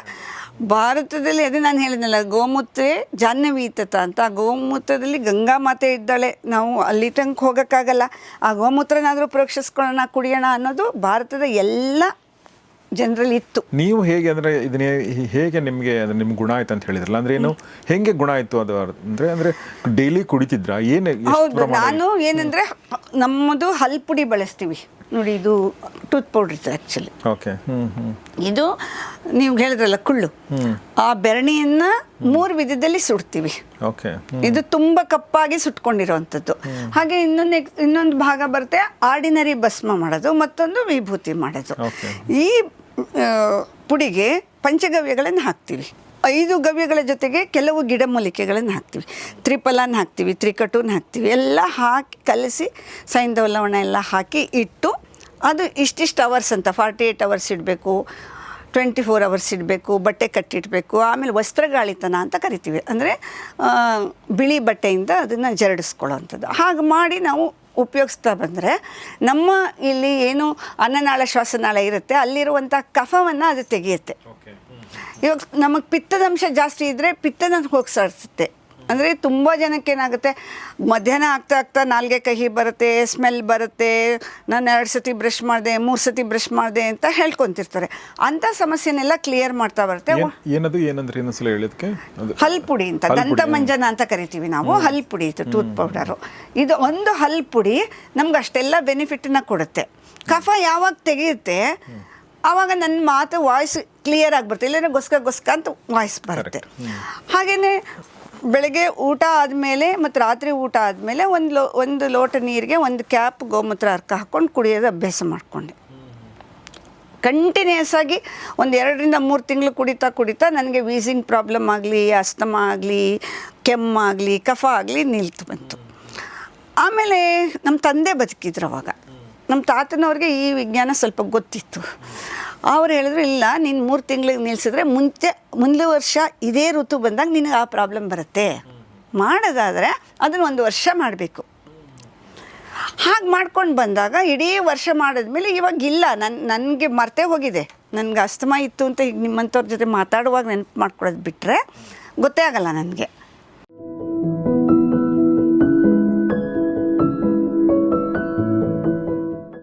ಭಾರತದಲ್ಲಿ ಅದೇ ನಾನು ಹೇಳಿದ್ನಲ್ಲ, ಗೋಮೂತ್ರ ಜಾಹ್ನವೀತತ ಅಂತ, ಆ ಗೋಮೂತ್ರದಲ್ಲಿ ಗಂಗಾ ಮಾತೆ ಇದ್ದಾಳೆ, ನಾವು ಅಲ್ಲಿ ತನಕ ಹೋಗೋಕ್ಕಾಗಲ್ಲ, ಆ ಗೋಮೂತ್ರನಾದರೂ ಪ್ರೋಕ್ಷಿಸ್ಕೊಳ್ಳೋಣ, ಕುಡಿಯೋಣ ಅನ್ನೋದು ಭಾರತದ ಎಲ್ಲ ಜನರಲ್ಲಿ ಇತ್ತು. ನೀವು ಹೇಗೆ ಅಂದರೆ ಇದನ್ನೇ ಹೇಗೆ ನಿಮಗೆ ಅಂದರೆ ನಿಮ್ಗೆ ಗುಣ ಆಯ್ತು ಅಂತ ಹೇಳಿದ್ರಲ್ಲ, ಅಂದರೆ ಏನು ಹೆಂಗೆ ಗುಣ ಆಯಿತು ಅದು? ಅಂದರೆ ಡೈಲಿ ಕುಡಿತಿದ್ರಾ ಏನು? ಹೌದು, ನಾನು ಏನಂದರೆ ನಮ್ಮದು ಹಲ್ಪುಡಿ ಬಳಸ್ತೀವಿ ನೋಡಿ, ಇದು ಟೂತ್ ಪೌಡ್ರ್ ಇತ್ತು ಆ್ಯಕ್ಚುಲಿ. ಓಕೆ. ಇದು ನೀವು ಹೇಳಿದ್ರಲ್ಲ ಕುಳ್ಳು, ಆ ಬೆರಣಿಯನ್ನು 3 ವಿಧದಲ್ಲಿ ಸುಡ್ತೀವಿ. ಓಕೆ. ಇದು ತುಂಬ ಕಪ್ಪಾಗಿ ಸುಟ್ಕೊಂಡಿರೋವಂಥದ್ದು. ಹಾಗೆ ಇನ್ನೊಂದು ಭಾಗ ಬರುತ್ತೆ ಆರ್ಡಿನರಿ ಭಸ್ಮ ಮಾಡೋದು, ಮತ್ತೊಂದು ವಿಭೂತಿ ಮಾಡೋದು. ಈ ಪುಡಿಗೆ ಪಂಚಗವ್ಯಗಳನ್ನು ಹಾಕ್ತೀವಿ. 5 ಗವ್ಯಗಳ ಜೊತೆಗೆ ಕೆಲವು ಗಿಡಮೂಲಿಕೆಗಳನ್ನು ಹಾಕ್ತೀವಿ, ತ್ರಿಫಲಾನ ಹಾಕ್ತೀವಿ, ತ್ರಿಕಟುನ ಹಾಕ್ತೀವಿ, ಎಲ್ಲ ಹಾಕಿ ಕಲಸಿ ಸೈಂಧವ ಲವಣ ಎಲ್ಲ ಹಾಕಿ ಇಟ್ಟು, ಅದು ಇಷ್ಟಿಷ್ಟು ಅವರ್ಸ್ ಅಂತ 48 ಅವರ್ಸ್ ಇಡಬೇಕು, 24 ಅವರ್ಸ್ ಇಡಬೇಕು, ಬಟ್ಟೆ ಕಟ್ಟಿಡಬೇಕು. ಆಮೇಲೆ ವಸ್ತ್ರಗಾಳಿತನ ಅಂತ ಕರಿತೀವಿ, ಅಂದರೆ ಬಿಳಿ ಬಟ್ಟೆಯಿಂದ ಅದನ್ನು ಜರಡಿಸ್ಕೊಳ್ಳೋವಂಥದ್ದು. ಹಾಗೆ ಮಾಡಿ ನಾವು ಉಪಯೋಗಿಸ್ತಾ ಬಂದರೆ ನಮ್ಮ ಇಲ್ಲಿ ಏನು ಅನ್ನನಾಳ ಶ್ವಾಸನಾಳ ಇರುತ್ತೆ, ಅಲ್ಲಿರುವಂಥ ಕಫವನ್ನು ಅದು ತೆಗೆಯುತ್ತೆ. ಇವಾಗ ನಮಗೆ ಪಿತ್ತದಂಶ ಜಾಸ್ತಿ ಇದ್ದರೆ ಪಿತ್ತನ ಹೋಗಿಸಾಡಿಸುತ್ತೆ. ಅಂದರೆ ತುಂಬ ಜನಕ್ಕೆ ಏನಾಗುತ್ತೆ, ಮಧ್ಯಾಹ್ನ ಆಗ್ತಾ ಆಗ್ತಾ ನಾಲ್ಗೆ ಕಹಿ ಬರುತ್ತೆ, ಸ್ಮೆಲ್ ಬರುತ್ತೆ, ನಾನು 2 ಸತಿ ಬ್ರಷ್ ಮಾಡಿದೆ, 3 ಸತಿ ಬ್ರಷ್ ಮಾಡಿದೆ ಅಂತ ಹೇಳ್ಕೊತಿರ್ತಾರೆ. ಅಂಥ ಸಮಸ್ಯೆನೆಲ್ಲ ಕ್ಲಿಯರ್ ಮಾಡ್ತಾ ಬರುತ್ತೆ. ಏನದು ಏನಂದ್ರೆ ಇನ್ನೊಂದ್ಸಲ ಹೇಳಿದಕ್ಕೆ ಹಲ್ಪುಡಿ ಅಂತ, ದಂತಮಂಜನ ಅಂತ ಕರಿತೀವಿ ನಾವು. ಹಲ್ಪುಡಿ ಇದು ಟೂತ್ ಪೌಡರು. ಇದು ಒಂದು ಹಲ್ಪುಡಿ ನಮ್ಗೆ ಅಷ್ಟೆಲ್ಲ ಬೆನಿಫಿಟನ್ನ ಕೊಡುತ್ತೆ. ಕಫ ಯಾವಾಗ ತೆಗೆಯುತ್ತೆ ಆವಾಗ ನನ್ನ ಮಾತು ವಾಯ್ಸ್ ಕ್ಲಿಯರ್ ಆಗಿಬರುತ್ತೆ, ಇಲ್ಲಾಂದರೆ ಗೊಸ್ಕ ಅಂತ ವಾಯ್ಸ್ ಬರುತ್ತೆ. ಹಾಗೆಯೇ ಬೆಳಗ್ಗೆ ಊಟ ಆದಮೇಲೆ ಮತ್ತು ರಾತ್ರಿ ಊಟ ಆದಮೇಲೆ ಒಂದು ಲೋಟ ನೀರಿಗೆ 1 ಕ್ಯಾಪ್ ಗೋಮೂತ್ರ ಅರ್ಕ ಹಾಕ್ಕೊಂಡು ಕುಡಿಯೋದು ಅಭ್ಯಾಸ ಮಾಡಿಕೊಂಡೆ. ಕಂಟಿನ್ಯೂಸ್ ಆಗಿ ಒಂದು 2ರಿಂದ 3 ತಿಂಗಳು ಕುಡಿತಾ ನನಗೆ ವೀಸಿಂಗ್ ಪ್ರಾಬ್ಲಮ್ ಆಗಲಿ, ಅಸ್ತಮಾ ಆಗಲಿ, ಕೆಮ್ಮಾಗಲಿ, ಕಫ ಆಗಲಿ ನಿಲ್ತು ಬಂತು. ಆಮೇಲೆ ನಮ್ಮ ತಂದೆ ಬದುಕಿದ್ರು ಅವಾಗ. ನಮ್ಮ ತಾತನವ್ರಿಗೆ ಈ ವಿಜ್ಞಾನ ಸ್ವಲ್ಪ ಗೊತ್ತಿತ್ತು. ಅವ್ರು ಹೇಳಿದ್ರು, ಇಲ್ಲ ನೀನು 3 ತಿಂಗಳಿಗೆ ನಿಲ್ಲಿಸಿದ್ರೆ ಮುಂದೆ ವರ್ಷ ಇದೇ ಋತು ಬಂದಾಗ ನಿನಗೆ ಆ ಪ್ರಾಬ್ಲಮ್ ಬರುತ್ತೆ, ಮಾಡೋದಾದರೆ ಅದನ್ನು 1 ವರ್ಷ ಮಾಡಬೇಕು. ಹಾಗೆ ಮಾಡ್ಕೊಂಡು ಬಂದಾಗ ಇಡೀ ವರ್ಷ ಮಾಡಿದ್ಮೇಲೆ ಇವಾಗಿಲ್ಲ, ನನಗೆ ಮರ್ತೇ ಹೋಗಿದೆ. ನನಗೆ ಅಸ್ತಮಾ ಇತ್ತು ಅಂತ ಈಗ ನಿಮ್ಮಂಥವ್ರ ಜೊತೆ ಮಾತಾಡುವಾಗ ನೆನಪು ಮಾಡ್ಕೊಳ್ಳೋದು ಬಿಟ್ಟರೆ ಗೊತ್ತೇ ಆಗಲ್ಲ ನನಗೆ.